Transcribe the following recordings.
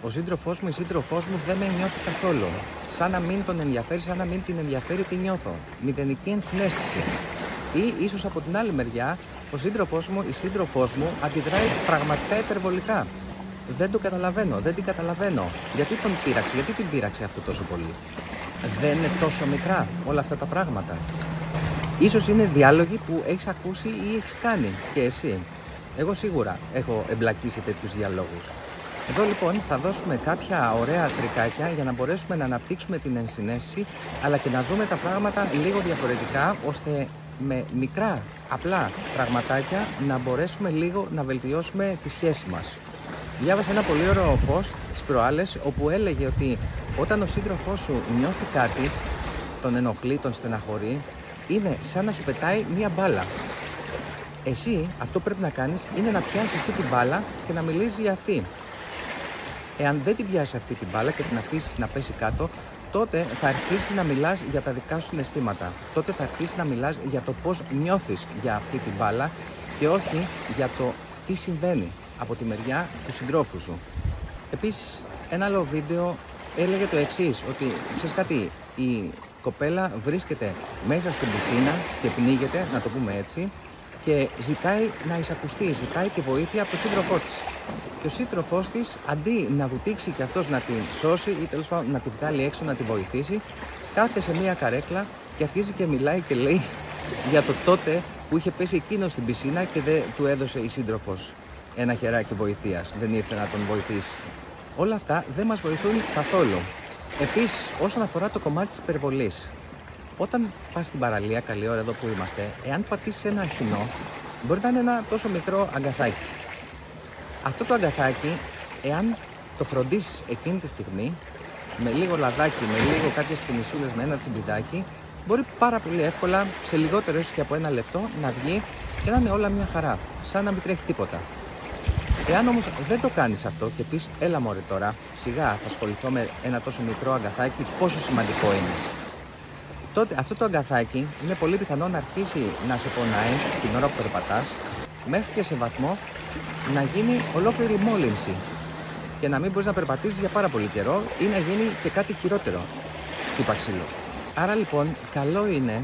ο σύντροφός μου, η σύντροφός μου δεν με νιώθει καθόλου. Σαν να μην τον ενδιαφέρει, σαν να μην την ενδιαφέρει τι νιώθω. Μηδενική ενσυναίσθηση. Ή ίσως από την άλλη μεριά, ο σύντροφός μου, η σύντροφός μου αντιδράει πραγματικά υπερβολικά. Δεν το καταλαβαίνω, δεν την καταλαβαίνω. Γιατί τον πείραξε, γιατί την πείραξε αυτό τόσο πολύ? Δεν είναι τόσο μικρά όλα αυτά τα πράγματα? Ίσως είναι διάλογοι που έχεις ακούσει ή έχεις κάνει και εσύ. Εγώ σίγουρα έχω εμπλακεί σε τέτοιους διαλόγους. Εδώ λοιπόν θα δώσουμε κάποια ωραία τρικάκια για να μπορέσουμε να αναπτύξουμε την ενσυναίσθηση, αλλά και να δούμε τα πράγματα λίγο διαφορετικά, ώστε με μικρά απλά πραγματάκια να μπορέσουμε λίγο να βελτιώσουμε τη σχέση μας. Διάβασα ένα πολύ ωραίο post τις προάλλες, όπου έλεγε ότι όταν ο σύντροφός σου νιώθει κάτι, τον ενοχλεί, τον στεναχωρεί, είναι σαν να σου πετάει μία μπάλα. Εσύ αυτό που πρέπει να κάνεις είναι να πιάσεις αυτή την μπάλα και να μιλήσεις για αυτή. Εάν δεν την πιάσεις αυτή την μπάλα και την αφήσεις να πέσει κάτω, τότε θα αρχίσεις να μιλάς για τα δικά σου συναισθήματα. Τότε θα αρχίσεις να μιλάς για το πώς νιώθεις για αυτή την μπάλα και όχι για το τι συμβαίνει από τη μεριά του συντρόφου σου. Επίσης, ένα άλλο βίντεο έλεγε το εξής, ότι ξέρεις κάτι, η κοπέλα βρίσκεται μέσα στην πισίνα και πνίγεται, να το πούμε έτσι, και ζητάει να εισακουστεί, ζητάει τη βοήθεια από τον σύντροφό της. Και ο σύντροφός της, αντί να βουτήξει και αυτός να την σώσει ή τέλος πάντων να τη βγάλει έξω, να τη βοηθήσει, κάθεται σε μια καρέκλα και αρχίζει και μιλάει και λέει για το τότε που είχε πέσει εκείνο στην πισίνα και δεν του έδωσε η σύντροφος ένα χεράκι βοηθείας, δεν ήρθε να τον βοηθήσει. Όλα αυτά δεν μας βοηθούν καθόλου. Επίσης, όσον αφορά το κομμάτι της υπερβολής, όταν πας στην παραλία, καλή ώρα εδώ που είμαστε, εάν πατήσεις ένα αχινό, μπορεί να είναι ένα τόσο μικρό αγκαθάκι. Αυτό το αγκαθάκι, εάν το φροντίσεις εκείνη τη στιγμή, με λίγο λαδάκι, με λίγο κάποιες κινησούλες, με ένα τσιμπιδάκι, μπορεί πάρα πολύ εύκολα, σε λιγότερο ίσως και από ένα λεπτό, να βγει και να είναι όλα μια χαρά, σαν να μην τρέχει τίποτα. Εάν όμως δεν το κάνεις αυτό και πεις, έλα μωρέ τώρα, σιγά θα ασχοληθώ με ένα τόσο μικρό αγκαθάκι, πόσο σημαντικό είναι. Τότε αυτό το αγκαθάκι είναι πολύ πιθανό να αρχίσει να σε πονάει την ώρα που περπατάς, μέχρι και σε βαθμό να γίνει ολόκληρη μόλυνση και να μην μπορείς να περπατήσεις για πάρα πολύ καιρό ή να γίνει και κάτι χειρότερο, χτύπα ξύλο. Άρα λοιπόν, καλό είναι,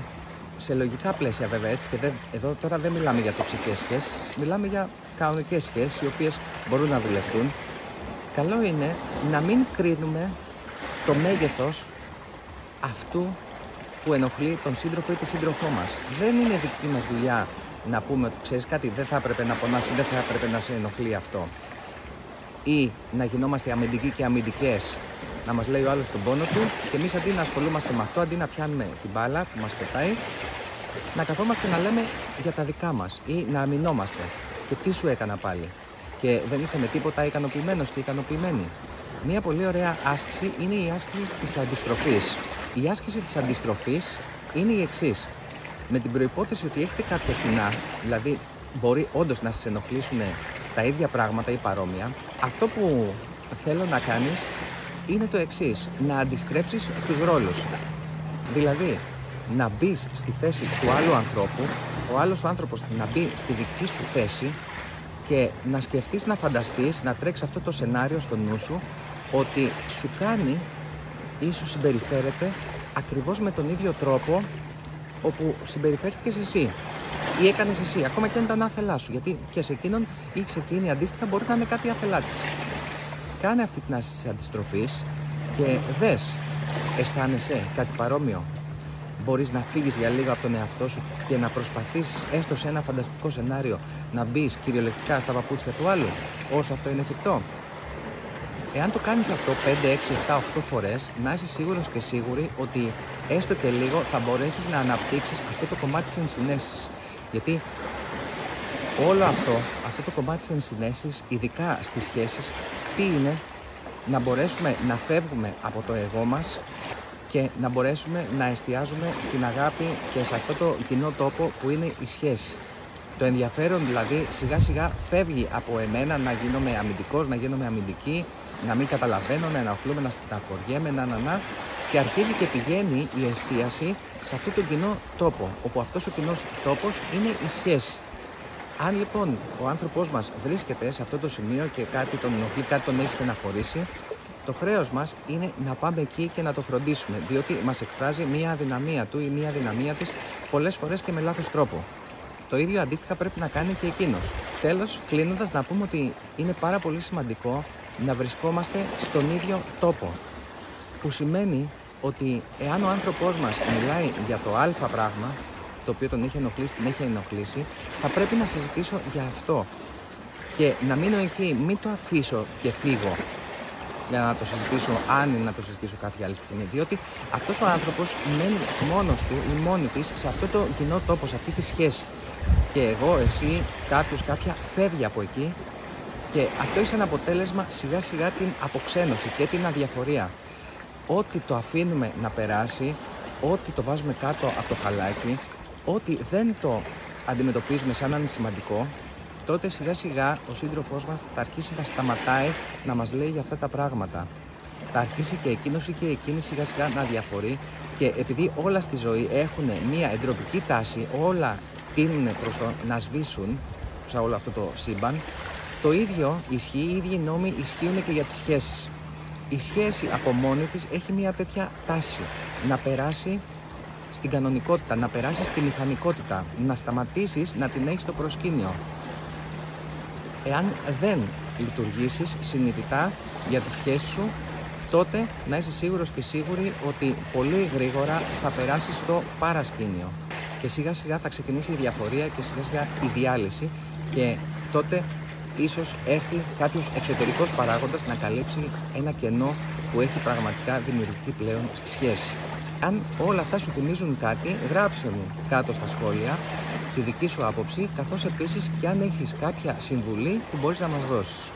σε λογικά πλαίσια βέβαια έτσι, και εδώ τώρα δεν μιλάμε για τοξικές σχέσεις, μιλάμε για κανονικές σχέσεις οι οποίες μπορούν να δουλευτούν. Καλό είναι να μην κρίνουμε το μέγεθος αυτού που ενοχλεί τον σύντροφο ή τη σύντροφό μας. Δεν είναι δική μας δουλειά να πούμε ότι ξέρεις κάτι, δεν θα έπρεπε να πονάς, δεν θα έπρεπε να σε ενοχλεί αυτό. Ή να γινόμαστε αμυντικοί και αμυντικές, να μας λέει ο άλλος τον πόνο του και εμείς αντί να ασχολούμαστε με αυτό, αντί να πιάνουμε την μπάλα που μας πετάει, να καθόμαστε να λέμε για τα δικά μας ή να αμυνόμαστε. Και τι σου έκανα πάλι? Και δεν είσαι με τίποτα ικανοποιημένος και ικανοποιημένη. Μία πολύ ωραία άσκηση είναι η άσκηση της αντιστροφής. Η άσκηση της αντιστροφής είναι η εξής. Με την προϋπόθεση ότι έχετε κάποια κοινά, δηλαδή μπορεί όντως να σας ενοχλήσουν τα ίδια πράγματα ή παρόμοια, αυτό που θέλω να κάνεις είναι το εξής. Να αντιστρέψεις τους ρόλους. Δηλαδή, να μπεις στη θέση του άλλου ανθρώπου, ο άλλος ο άνθρωπος να μπει στη δική σου θέση και να σκεφτείς, να φανταστείς, να τρέξει αυτό το σενάριο στο νου σου, ότι σου κάνει ή σου συμπεριφέρεται ακριβώς με τον ίδιο τρόπο όπου συμπεριφέρθηκες εσύ ή έκανες εσύ, ακόμα και αν ήταν άθελά σου, γιατί και σε εκείνον ή σε εκείνη αντίστοιχα μπορεί να είναι κάτι άθελά της. Κάνε αυτή την άσκηση της αντιστροφής και δες, αισθάνεσαι κάτι παρόμοιο? Μπορείς να φύγεις για λίγο από τον εαυτό σου και να προσπαθήσεις έστω σε ένα φανταστικό σενάριο να μπεις κυριολεκτικά στα παπούτσια του άλλου, όσο αυτό είναι εφικτό? Εάν το κάνεις αυτό 5, 6, 7, 8 φορές, να είσαι σίγουρος και σίγουρη ότι έστω και λίγο θα μπορέσεις να αναπτύξεις αυτό το κομμάτι της ενσυναίσθησης. Γιατί όλο αυτό το κομμάτι της ενσυναίσθησης, ειδικά στις σχέσεις, τι είναι? Να μπορέσουμε να φεύγουμε από το εγώ μας και να μπορέσουμε να εστιάζουμε στην αγάπη και σε αυτό το κοινό τόπο που είναι η σχέση. Το ενδιαφέρον δηλαδή σιγά σιγά φεύγει από εμένα να γίνομαι αμυντικός, να γίνομαι αμυντική, να μην καταλαβαίνω, να ενοχλούμε, να στεναχωριέμαι, και αρχίζει και πηγαίνει η εστίαση σε αυτό το κοινό τόπο, όπου αυτός ο κοινός τόπος είναι η σχέση. Αν λοιπόν ο άνθρωπός μας βρίσκεται σε αυτό το σημείο και κάτι τον ενοχλεί, κάτι τον έχει στεναχωρήσει, το χρέος μας είναι να πάμε εκεί και να το φροντίσουμε, διότι μας εκφράζει μία αδυναμία του ή μία αδυναμία της πολλές φορές και με λάθος τρόπο. Το ίδιο αντίστοιχα πρέπει να κάνει και εκείνος. Τέλος, κλείνοντας, να πούμε ότι είναι πάρα πολύ σημαντικό να βρισκόμαστε στον ίδιο τόπο. Που σημαίνει ότι εάν ο άνθρωπός μας μιλάει για το α πράγμα, το οποίο τον έχει ενοχλήσει, την έχει ενοχλήσει, θα πρέπει να συζητήσω για αυτό. Και να μείνω εκεί, μην το αφήσω και φύγω για να το συζητήσω, αν είναι να το συζητήσω κάποια άλλη στιγμή. Διότι αυτός ο άνθρωπος μένει μόνος του ή μόνη της σε αυτό το κοινό τόπο, σε αυτή τη σχέση. Και εγώ, εσύ, κάποιος, κάποια φεύγει από εκεί και αυτό έχει σαν αποτέλεσμα σιγά σιγά την αποξένωση και την αδιαφορία. Ό,τι το αφήνουμε να περάσει, ό,τι το βάζουμε κάτω από το χαλάκι, ό,τι δεν το αντιμετωπίζουμε σαν να είναι σημαντικό, τότε σιγά σιγά ο σύντροφός μας θα αρχίσει να σταματάει να μας λέει για αυτά τα πράγματα. Θα αρχίσει και εκείνος ή και εκείνη σιγά σιγά να διαφορεί και επειδή όλα στη ζωή έχουν μια εντροπική τάση, όλα τείνουν προς το να σβήσουν σε όλο αυτό το σύμπαν, το ίδιο ισχύει, οι ίδιοι νόμοι ισχύουν και για τις σχέσεις. Η σχέση από μόνη της έχει μια τέτοια τάση να περάσει στην κανονικότητα, να περάσει στη μηχανικότητα, να σταματήσεις να την έχεις στο προσκήνιο. Εάν δεν λειτουργήσεις συνειδητά για τη σχέση σου, τότε να είσαι σίγουρος και σίγουρη ότι πολύ γρήγορα θα περάσεις στο παρασκήνιο και σιγά σιγά θα ξεκινήσει η διαφορία και σιγά σιγά η διάλυση και τότε ίσως έρθει κάποιος εξωτερικός παράγοντας να καλύψει ένα κενό που έχει πραγματικά δημιουργηθεί πλέον στη σχέση. Αν όλα αυτά σου θυμίζουν κάτι, γράψε μου κάτω στα σχόλια τη δική σου άποψη, καθώς επίσης και αν έχεις κάποια συμβουλή που μπορείς να μας δώσεις.